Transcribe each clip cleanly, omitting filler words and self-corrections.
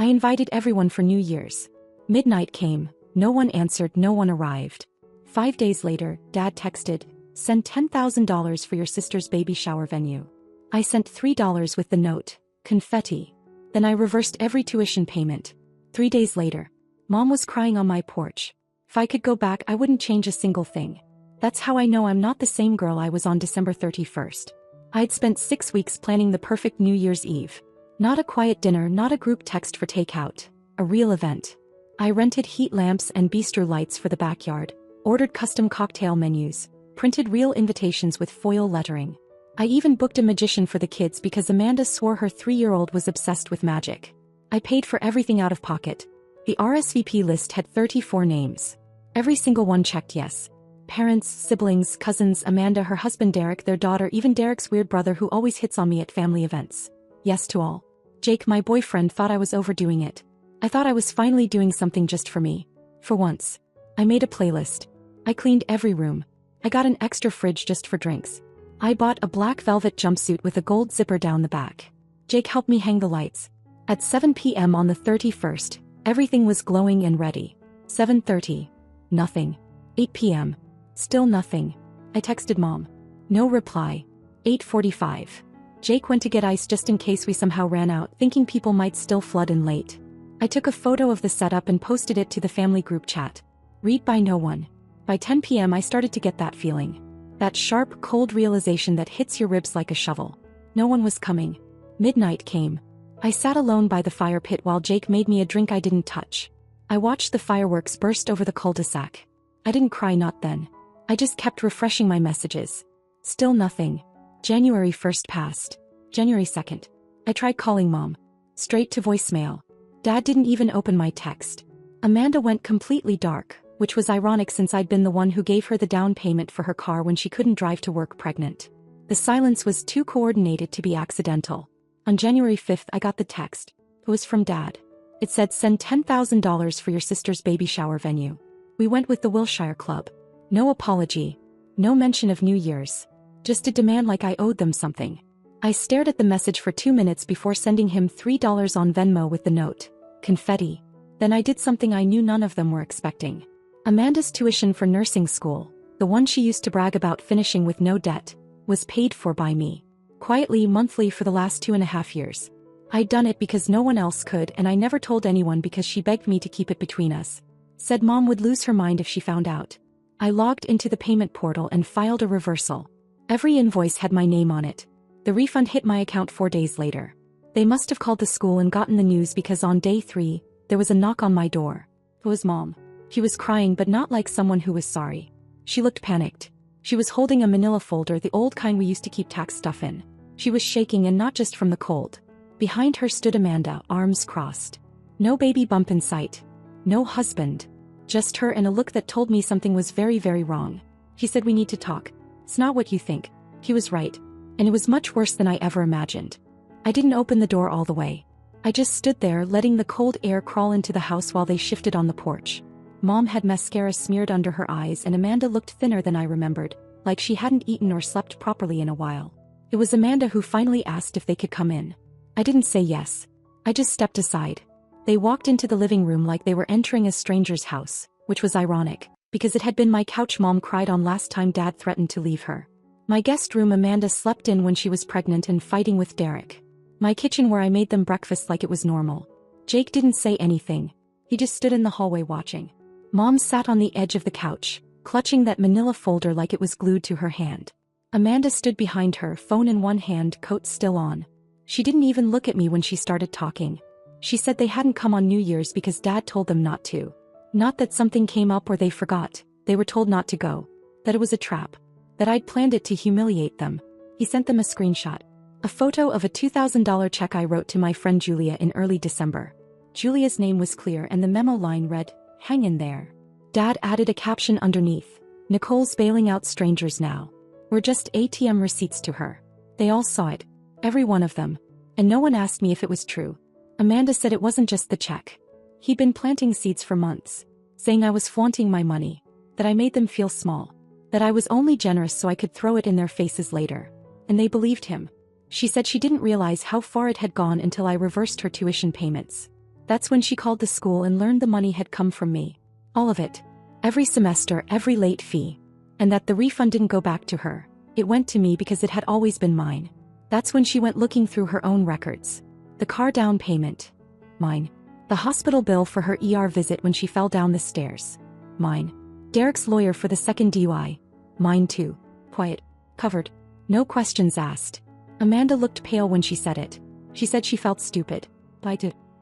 I invited everyone for New Year's. Midnight came, no one answered, no one arrived. 5 days later, Dad texted, "Send $10,000 for your sister's baby shower venue." I sent $3 with the note, confetti. Then I reversed every tuition payment. 3 days later, Mom was crying on my porch. If I could go back, I wouldn't change a single thing. That's how I know I'm not the same girl I was on December 31st. I'd spent 6 weeks planning the perfect New Year's Eve. Not a quiet dinner, not a group text for takeout. A real event. I rented heat lamps and bistro lights for the backyard, ordered custom cocktail menus, printed real invitations with foil lettering. I even booked a magician for the kids because Amanda swore her 3-year-old was obsessed with magic. I paid for everything out of pocket. The RSVP list had 34 names. Every single one checked yes. Parents, siblings, cousins, Amanda, her husband Derek, their daughter, even Derek's weird brother who always hits on me at family events. Yes to all. Jake, my boyfriend, thought I was overdoing it. I thought I was finally doing something just for me. For once. I made a playlist. I cleaned every room. I got an extra fridge just for drinks. I bought a black velvet jumpsuit with a gold zipper down the back. Jake helped me hang the lights. At 7 p.m. on the 31st, everything was glowing and ready. 7:30. Nothing. 8 p.m. Still nothing. I texted Mom. No reply. 8:45. Jake went to get ice just in case we somehow ran out, thinking people might still flood in late. I took a photo of the setup and posted it to the family group chat. Read by no one. By 10 p.m. I started to get that feeling. That sharp, cold realization that hits your ribs like a shovel. No one was coming. Midnight came. I sat alone by the fire pit while Jake made me a drink I didn't touch. I watched the fireworks burst over the cul-de-sac. I didn't cry, not then. I just kept refreshing my messages. Still nothing. January 1st passed. January 2nd. I tried calling Mom. Straight to voicemail. Dad didn't even open my text. Amanda went completely dark, which was ironic since I'd been the one who gave her the down payment for her car when she couldn't drive to work pregnant. The silence was too coordinated to be accidental. On January 5th I got the text. It was from Dad. It said, "Send $10,000 for your sister's baby shower venue." We went with the Wilshire Club. No apology. No mention of New Year's. Just a demand like I owed them something. I stared at the message for 2 minutes before sending him $3 on Venmo with the note. Confetti. Then I did something I knew none of them were expecting. Amanda's tuition for nursing school, the one she used to brag about finishing with no debt, was paid for by me. Quietly, monthly for the last 2.5 years. I'd done it because no one else could, and I never told anyone because she begged me to keep it between us. Said Mom would lose her mind if she found out. I logged into the payment portal and filed a reversal. Every invoice had my name on it. The refund hit my account 4 days later. They must have called the school and gotten the news because on day 3, there was a knock on my door. It was Mom. She was crying, but not like someone who was sorry. She looked panicked. She was holding a manila folder, the old kind we used to keep tax stuff in. She was shaking, and not just from the cold. Behind her stood Amanda, arms crossed. No baby bump in sight. No husband. Just her, and a look that told me something was very, very wrong. She said, "We need to talk. It's not what you think." He was right. And it was much worse than I ever imagined. I didn't open the door all the way. I just stood there letting the cold air crawl into the house while they shifted on the porch. Mom had mascara smeared under her eyes, and Amanda looked thinner than I remembered, like she hadn't eaten or slept properly in a while. It was Amanda who finally asked if they could come in. I didn't say yes. I just stepped aside. They walked into the living room like they were entering a stranger's house, which was ironic, because it had been my couch Mom cried on last time Dad threatened to leave her. My guest room Amanda slept in when she was pregnant and fighting with Derek. My kitchen where I made them breakfast like it was normal. Jake didn't say anything. He just stood in the hallway watching. Mom sat on the edge of the couch, clutching that manila folder like it was glued to her hand. Amanda stood behind her, phone in one hand, coat still on. She didn't even look at me when she started talking. She said they hadn't come on New Year's because Dad told them not to. Not that something came up or they forgot, they were told not to go. That it was a trap. That I'd planned it to humiliate them. He sent them a screenshot. A photo of a $2,000 check I wrote to my friend Julia in early December. Julia's name was clear and the memo line read, "Hang in there." Dad added a caption underneath, "Nicole's bailing out strangers now." We're just ATM receipts to her. They all saw it. Every one of them. And no one asked me if it was true. Amanda said it wasn't just the check. He'd been planting seeds for months, saying I was flaunting my money, that I made them feel small, that I was only generous so I could throw it in their faces later. And they believed him. She said she didn't realize how far it had gone until I reversed her tuition payments. That's when she called the school and learned the money had come from me. All of it. Every semester, every late fee. And that the refund didn't go back to her. It went to me because it had always been mine. That's when she went looking through her own records. The car down payment. Mine. The hospital bill for her ER visit when she fell down the stairs. Mine. Derek's lawyer for the second DUI. Mine too. Quiet. Covered. No questions asked. Amanda looked pale when she said it. She said she felt stupid.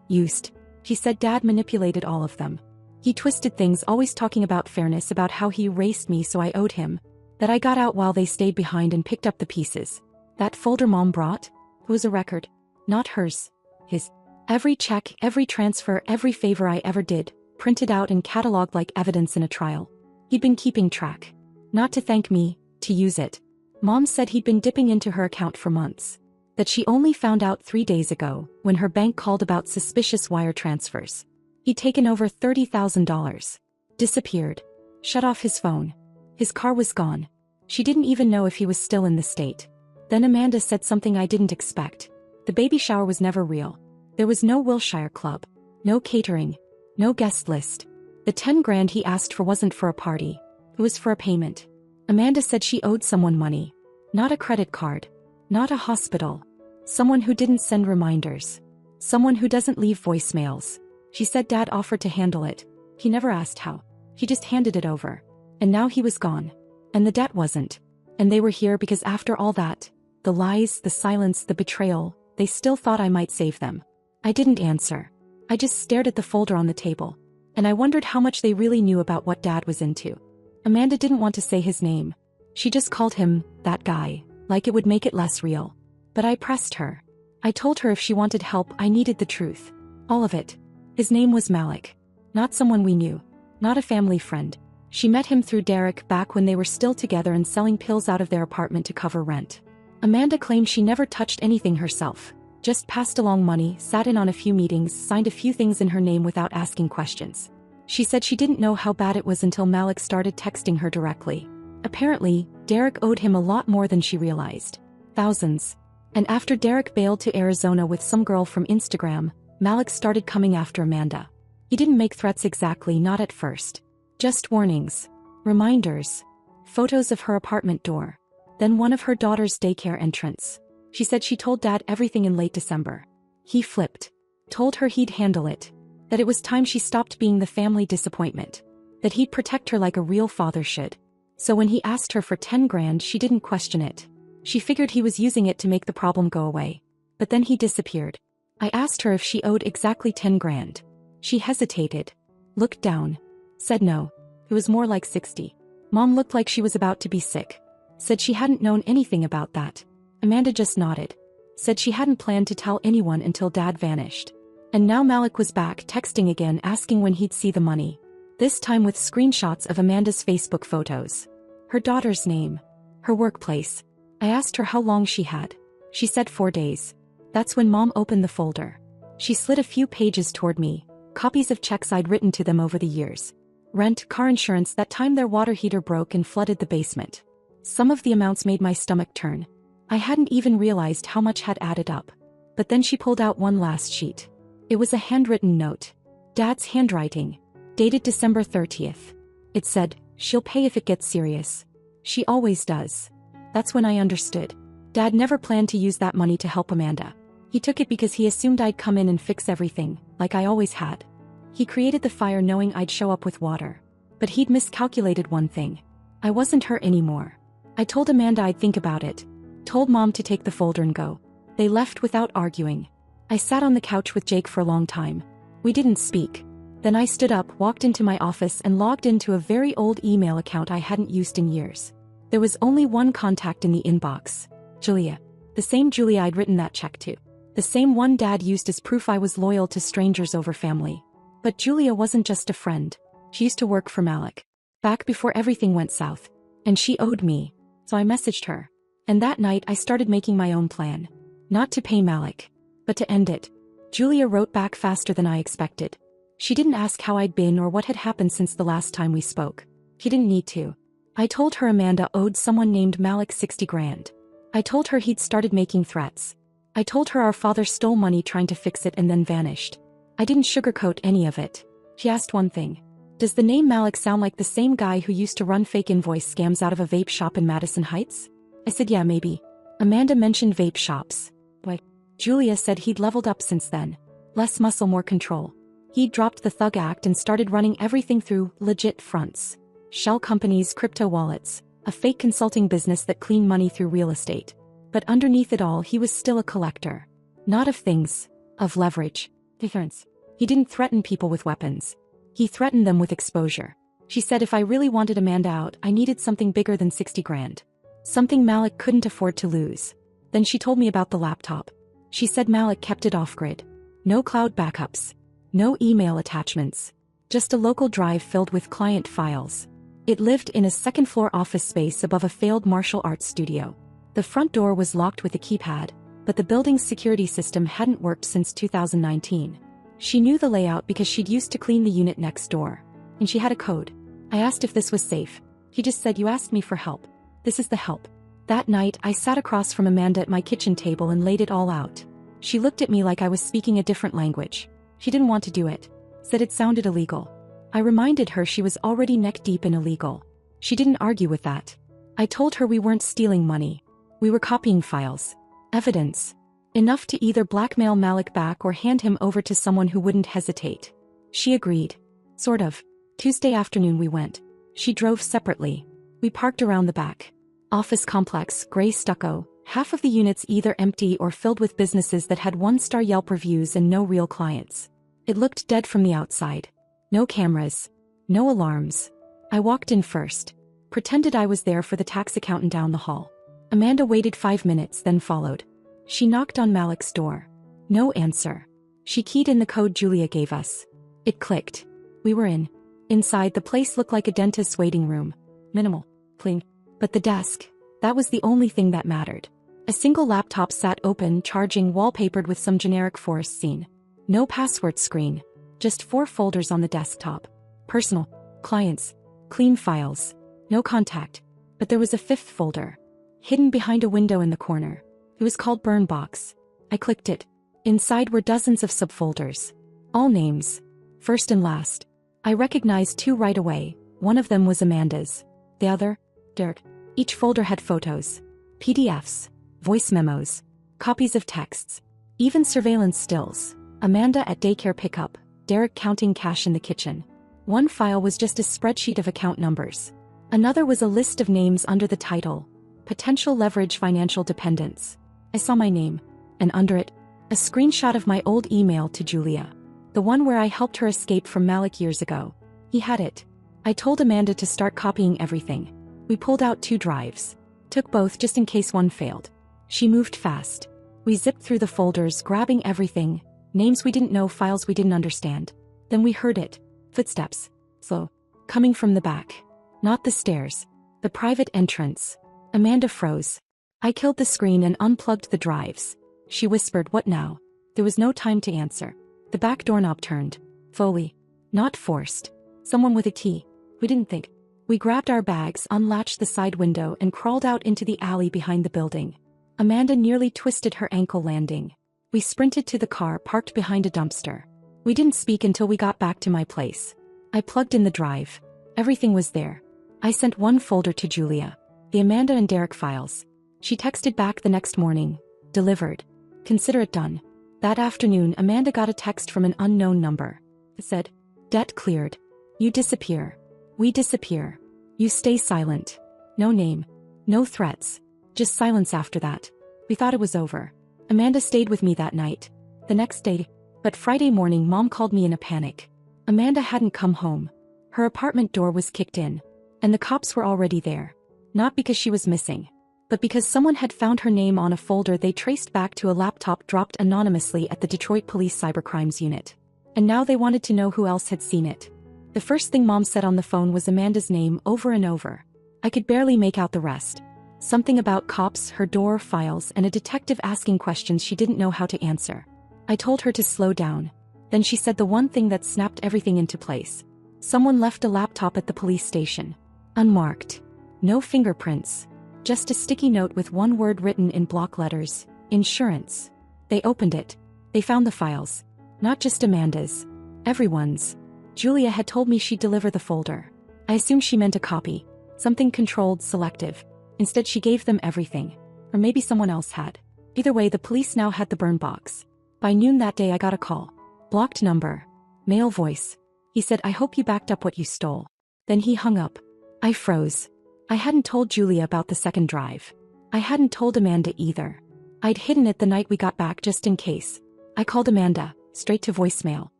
Used. She said Dad manipulated all of them. He twisted things, always talking about fairness, about how he erased me so I owed him. That I got out while they stayed behind and picked up the pieces. That folder Mom brought? It was a record. Not hers. His. Every check, every transfer, every favor I ever did, printed out and cataloged like evidence in a trial. He'd been keeping track. Not to thank me, to use it. Mom said he'd been dipping into her account for months. That she only found out 3 days ago, when her bank called about suspicious wire transfers. He'd taken over $30,000. Disappeared. Shut off his phone. His car was gone. She didn't even know if he was still in the state. Then Amanda said something I didn't expect. The baby shower was never real. There was no Wilshire Club. No catering. No guest list. The 10 grand he asked for wasn't for a party. It was for a payment. Amanda said she owed someone money. Not a credit card. Not a hospital. Someone who didn't send reminders. Someone who doesn't leave voicemails. She said Dad offered to handle it. He never asked how. He just handed it over. And now he was gone. And the debt wasn't. And they were here because after all that, the lies, the silence, the betrayal, they still thought I might save them. I didn't answer. I just stared at the folder on the table. And I wondered how much they really knew about what Dad was into. Amanda didn't want to say his name. She just called him, that guy, like it would make it less real. But I pressed her. I told her if she wanted help, I needed the truth. All of it. His name was Malik. Not someone we knew. Not a family friend. She met him through Derek back when they were still together and selling pills out of their apartment to cover rent. Amanda claimed she never touched anything herself. Just passed along money, sat in on a few meetings, signed a few things in her name without asking questions. She said she didn't know how bad it was until Malik started texting her directly. Apparently, Derek owed him a lot more than she realized. Thousands. And after Derek bailed to Arizona with some girl from Instagram, Malik started coming after Amanda. He didn't make threats exactly, not at first. Just warnings. Reminders. Photos of her apartment door. Then one of her daughter's daycare entrance. She said she told Dad everything in late December. He flipped. Told her he'd handle it. That it was time she stopped being the family disappointment. That he'd protect her like a real father should. So when he asked her for 10 grand, she didn't question it. She figured he was using it to make the problem go away. But then he disappeared. I asked her if she owed exactly 10 grand. She hesitated. Looked down. Said no. It was more like 60. Mom looked like she was about to be sick. Said she hadn't known anything about that. Amanda just nodded. Said she hadn't planned to tell anyone until Dad vanished. And now Malik was back texting again, asking when he'd see the money. This time with screenshots of Amanda's Facebook photos. Her daughter's name. Her workplace. I asked her how long she had. She said 4 days. That's when Mom opened the folder. She slid a few pages toward me, copies of checks I'd written to them over the years. Rent, car insurance, that time their water heater broke and flooded the basement. Some of the amounts made my stomach turn. I hadn't even realized how much had added up. But then she pulled out one last sheet. It was a handwritten note. Dad's handwriting. Dated December 30th. It said, "She'll pay if it gets serious. She always does." That's when I understood. Dad never planned to use that money to help Amanda. He took it because he assumed I'd come in and fix everything, like I always had. He created the fire knowing I'd show up with water. But he'd miscalculated one thing. I wasn't her anymore. I told Amanda I'd think about it. Told Mom to take the folder and go. They left without arguing. I sat on the couch with Jake for a long time. We didn't speak. Then I stood up, walked into my office and logged into a very old email account I hadn't used in years. There was only one contact in the inbox. Julia. The same Julia I'd written that check to. The same one Dad used as proof I was loyal to strangers over family. But Julia wasn't just a friend. She used to work for Malik. Back before everything went south. And she owed me. So I messaged her. And that night I started making my own plan. Not to pay Malik. But to end it. Julia wrote back faster than I expected. She didn't ask how I'd been or what had happened since the last time we spoke. She didn't need to. I told her Amanda owed someone named Malik 60 grand. I told her he'd started making threats. I told her our father stole money trying to fix it and then vanished. I didn't sugarcoat any of it. She asked one thing. Does the name Malik sound like the same guy who used to run fake invoice scams out of a vape shop in Madison Heights? I said yeah, maybe. Amanda mentioned vape shops. Why? Julia said he'd leveled up since then. Less muscle, more control. He'd dropped the thug act and started running everything through legit fronts. Shell companies, crypto wallets, a fake consulting business that cleaned money through real estate. But underneath it all, he was still a collector. Not of things, of leverage. Difference. He didn't threaten people with weapons. He threatened them with exposure. She said if I really wanted Amanda out, I needed something bigger than 60 grand. Something Malik couldn't afford to lose. Then she told me about the laptop. She said Malik kept it off-grid. No cloud backups. No email attachments. Just a local drive filled with client files. It lived in a second-floor office space above a failed martial arts studio. The front door was locked with a keypad, but the building's security system hadn't worked since 2019. She knew the layout because she'd used to clean the unit next door. And she had a code. I asked if this was safe. He just said, "You asked me for help. This is the help." That night, I sat across from Amanda at my kitchen table and laid it all out. She looked at me like I was speaking a different language. She didn't want to do it. Said it sounded illegal. I reminded her she was already neck-deep in illegal. She didn't argue with that. I told her we weren't stealing money. We were copying files. Evidence. Enough to either blackmail Malik back or hand him over to someone who wouldn't hesitate. She agreed. Sort of. Tuesday afternoon we went. She drove separately. We parked around the back. Office complex, gray stucco, half of the units either empty or filled with businesses that had one-star Yelp reviews and no real clients. It looked dead from the outside. No cameras. No alarms. I walked in first. Pretended I was there for the tax accountant down the hall. Amanda waited 5 minutes, then followed. She knocked on Malik's door. No answer. She keyed in the code Julia gave us. It clicked. We were in. Inside, the place looked like a dentist's waiting room. Minimal. Clean. But the desk. That was the only thing that mattered. A single laptop sat open, charging, wallpapered with some generic forest scene. No password screen. Just 4 folders on the desktop. Personal. Clients. Clean files. No contact. But there was a 5th folder. Hidden behind a window in the corner. It was called Burn Box. I clicked it. Inside were dozens of subfolders. All names. First and last. I recognized 2 right away. One of them was Amanda's. The other? Derek. Each folder had photos. PDFs. Voice memos. Copies of texts. Even surveillance stills. Amanda at daycare pickup. Derek counting cash in the kitchen. One file was just a spreadsheet of account numbers. Another was a list of names under the title, Potential Leverage Financial Dependents. I saw my name, and under it, a screenshot of my old email to Julia. The one where I helped her escape from Malik years ago. He had it. I told Amanda to start copying everything. We pulled out 2 drives. Took both just in case one failed. She moved fast. We zipped through the folders, grabbing everything. Names we didn't know, files we didn't understand. Then we heard it. Footsteps. Slow. Coming from the back. Not the stairs. The private entrance. Amanda froze. I killed the screen and unplugged the drives. She whispered, "What now?" There was no time to answer. The back doorknob turned. Fully. Not forced. Someone with a key. We didn't think. We grabbed our bags, unlatched the side window, and crawled out into the alley behind the building. Amanda nearly twisted her ankle landing. We sprinted to the car parked behind a dumpster. We didn't speak until we got back to my place. I plugged in the drive. Everything was there. I sent 1 folder to Julia. The Amanda and Derek files. She texted back the next morning. Delivered. Consider it done. That afternoon, Amanda got a text from an unknown number. It said, "Debt cleared. You disappear. We disappear. You stay silent." No name. No threats. Just silence after that. We thought it was over. Amanda stayed with me that night. The next day. But Friday morning, Mom called me in a panic. Amanda hadn't come home. Her apartment door was kicked in. And the cops were already there. Not because she was missing, but because someone had found her name on a folder they traced back to a laptop dropped anonymously at the Detroit Police Cybercrimes Unit. And now they wanted to know who else had seen it. The first thing Mom said on the phone was Amanda's name over and over. I could barely make out the rest. Something about cops, her door, files, and a detective asking questions she didn't know how to answer. I told her to slow down. Then she said the one thing that snapped everything into place. Someone left a laptop at the police station. Unmarked. No fingerprints. Just a sticky note with one word written in block letters. Insurance. They opened it. They found the files. Not just Amanda's. Everyone's. Julia had told me she'd deliver the folder. I assumed she meant a copy. Something controlled, selective. Instead she gave them everything. Or maybe someone else had. Either way, the police now had the burn box. By noon that day I got a call. Blocked number. Male voice. He said, "I hope you backed up what you stole." Then he hung up. I froze. I hadn't told Julia about the second drive. I hadn't told Amanda either. I'd hidden it the night we got back just in case. I called Amanda, straight to voicemail.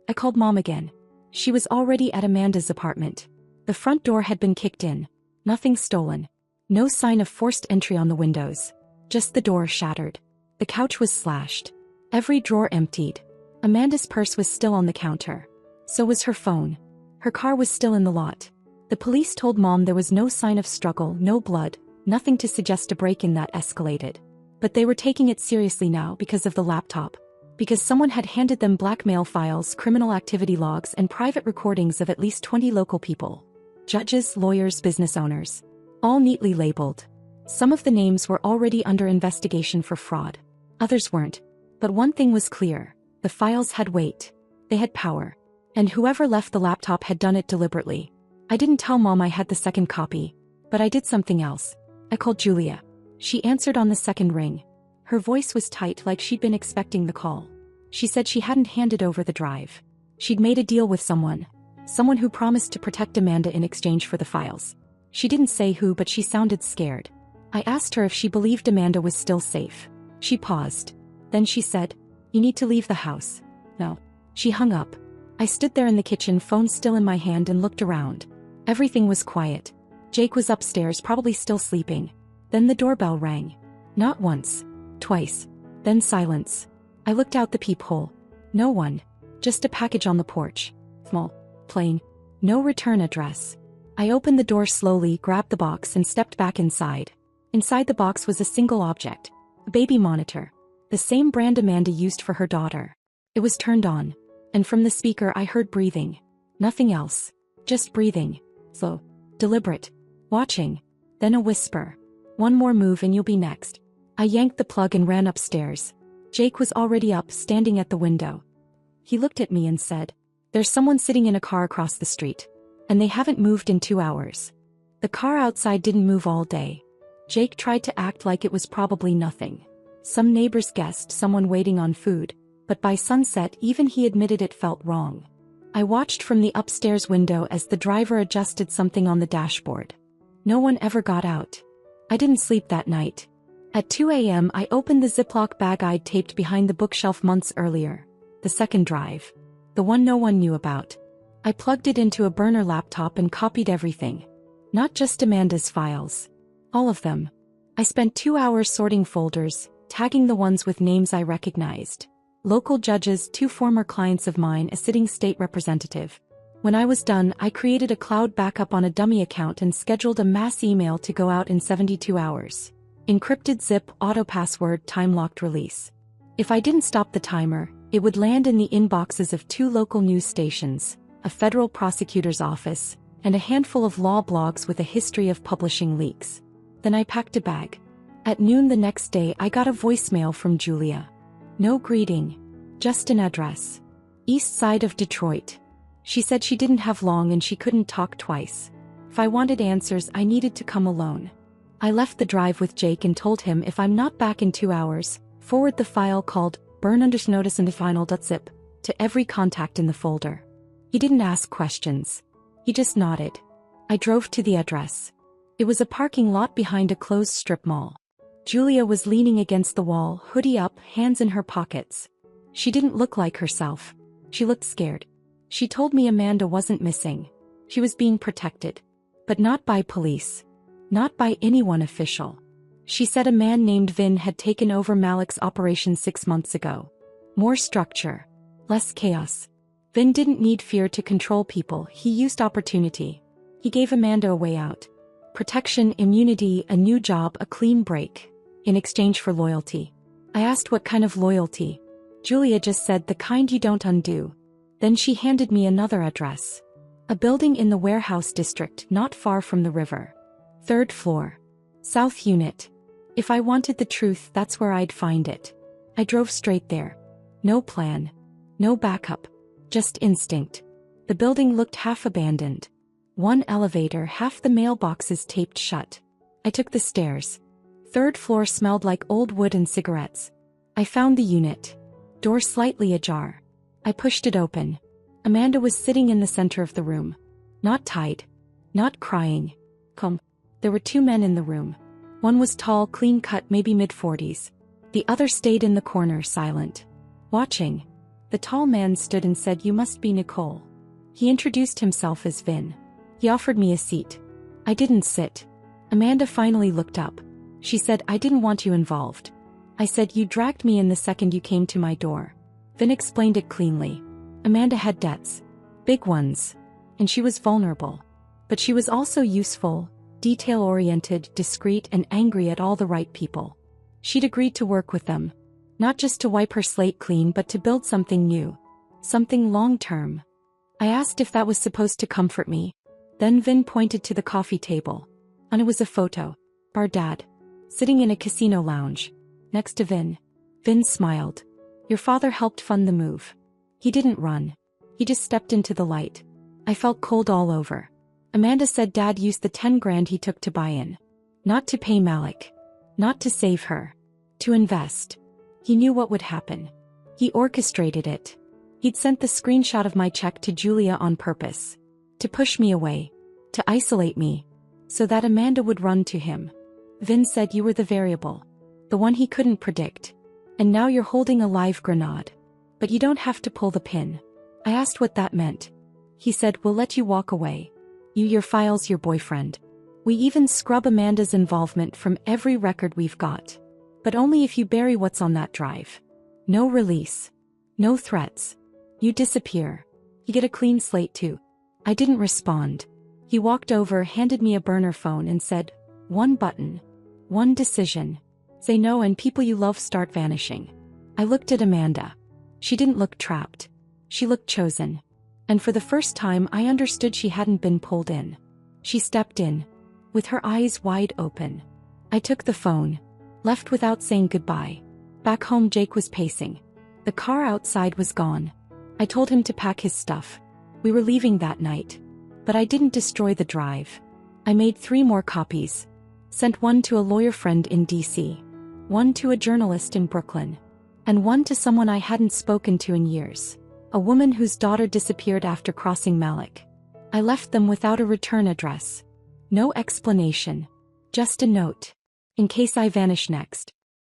I called Mom again. She was already at Amanda's apartment. The front door had been kicked in. Nothing stolen. No sign of forced entry on the windows. Just the door shattered. The couch was slashed. Every drawer emptied. Amanda's purse was still on the counter. So was her phone. Her car was still in the lot. The police told Mom there was no sign of struggle, no blood, nothing to suggest a break-in that escalated. But they were taking it seriously now because of the laptop. Because someone had handed them blackmail files, criminal activity logs, and private recordings of at least 20 local people. Judges, lawyers, business owners. All neatly labeled. Some of the names were already under investigation for fraud. Others weren't. But one thing was clear. The files had weight. They had power. And whoever left the laptop had done it deliberately. I didn't tell Mom I had the second copy. But I did something else. I called Julia. She answered on the second ring. Her voice was tight, like she'd been expecting the call. She said she hadn't handed over the drive. She'd made a deal with someone. Someone who promised to protect Amanda in exchange for the files. She didn't say who, but she sounded scared. I asked her if she believed Amanda was still safe. She paused. Then she said, "You need to leave the house." No. She hung up. I stood there in the kitchen, phone still in my hand, and looked around. Everything was quiet. Jake was upstairs, probably still sleeping. Then the doorbell rang. Not once. Twice. Then silence. I looked out the peephole. No one. Just a package on the porch. Small. Plain. No return address. I opened the door slowly, grabbed the box, and stepped back inside. Inside the box was a single object. A baby monitor. The same brand Amanda used for her daughter. It was turned on. And from the speaker I heard breathing. Nothing else. Just breathing. Slow. Deliberate. Watching. Then a whisper. "One more move and you'll be next." I yanked the plug and ran upstairs. Jake was already up, standing at the window. He looked at me and said, "There's someone sitting in a car across the street. And they haven't moved in 2 hours." The car outside didn't move all day. Jake tried to act like it was probably nothing. Some neighbors guessed someone waiting on food, but by sunset even he admitted it felt wrong. I watched from the upstairs window as the driver adjusted something on the dashboard. No one ever got out. I didn't sleep that night. At 2 a.m. I opened the Ziploc bag I'd taped behind the bookshelf months earlier. The second drive. The one no one knew about. I plugged it into a burner laptop and copied everything. Not just Amanda's files. All of them. I spent 2 hours sorting folders, tagging the ones with names I recognized. Local judges, 2 former clients of mine, a sitting state representative. When I was done, I created a cloud backup on a dummy account and scheduled a mass email to go out in 72 hours. Encrypted zip, auto password, time-locked release. If I didn't stop the timer, it would land in the inboxes of 2 local news stations, a federal prosecutor's office, and a handful of law blogs with a history of publishing leaks. Then I packed a bag. At noon the next day I got a voicemail from Julia. No greeting. Just an address. East side of Detroit. She said she didn't have long and she couldn't talk twice. If I wanted answers I needed to come alone. I left the drive with Jake and told him if I'm not back in 2 hours, forward the file called burn_notice and final.zip to every contact in the folder. He didn't ask questions. He just nodded. I drove to the address. It was a parking lot behind a closed strip mall. Julia was leaning against the wall, hoodie up, hands in her pockets. She didn't look like herself. She looked scared. She told me Amanda wasn't missing. She was being protected. But not by police. Not by anyone official. She said a man named Vin had taken over Malik's operation 6 months ago. More structure. Less chaos. Vin didn't need fear to control people, he used opportunity. He gave Amanda a way out. Protection, immunity, a new job, a clean break. In exchange for loyalty. I asked what kind of loyalty. Julia just said the kind you don't undo. Then she handed me another address. A building in the warehouse district not far from the river. 3rd floor. South unit. If I wanted the truth, that's where I'd find it. I drove straight there. No plan. No backup. Just instinct. The building looked half abandoned. One elevator, half the mailboxes taped shut. I took the stairs. Third floor smelled like old wood and cigarettes. I found the unit. Door slightly ajar. I pushed it open. Amanda was sitting in the center of the room. Not tied. Not crying. Calm. There were two men in the room. One was tall, clean-cut, maybe mid-40s. The other stayed in the corner, silent. Watching. The tall man stood and said, "You must be Nicole." He introduced himself as Vin. He offered me a seat. I didn't sit. Amanda finally looked up. She said, "I didn't want you involved." I said, "You dragged me in the second you came to my door." Vin explained it cleanly. Amanda had debts. Big ones. And she was vulnerable. But she was also useful, detail-oriented, discreet, and angry at all the right people. She'd agreed to work with them. Not just to wipe her slate clean, but to build something new. Something long-term. I asked if that was supposed to comfort me. Then Vin pointed to the coffee table. On it was a photo. Our dad. Sitting in a casino lounge. Next to Vin. Vin smiled. "Your father helped fund the move. He didn't run. He just stepped into the light." I felt cold all over. Amanda said Dad used the 10 grand he took to buy in. Not to pay Malik. Not to save her. To invest. He knew what would happen. He orchestrated it. He'd sent the screenshot of my check to Julia on purpose. To push me away. To isolate me. So that Amanda would run to him. Vin said, "You were the variable. The one he couldn't predict. And now you're holding a live grenade. But you don't have to pull the pin." I asked what that meant. He said, "We'll let you walk away. You, your files, your boyfriend. We even scrub Amanda's involvement from every record we've got. But only if you bury what's on that drive. No release. No threats. You disappear. You get a clean slate too." I didn't respond. He walked over, handed me a burner phone and said, "One button. One decision. Say no and people you love start vanishing." I looked at Amanda. She didn't look trapped. She looked chosen. And for the first time I understood she hadn't been pulled in. She stepped in. With her eyes wide open. I took the phone. Left without saying goodbye. Back home Jake was pacing. The car outside was gone. I told him to pack his stuff. We were leaving that night. But I didn't destroy the drive. I made 3 more copies. Sent one to a lawyer friend in DC. One to a journalist in Brooklyn. And one to someone I hadn't spoken to in years. A woman whose daughter disappeared after crossing Malik. I left them without a return address. No explanation. Just a note. In case I vanish next.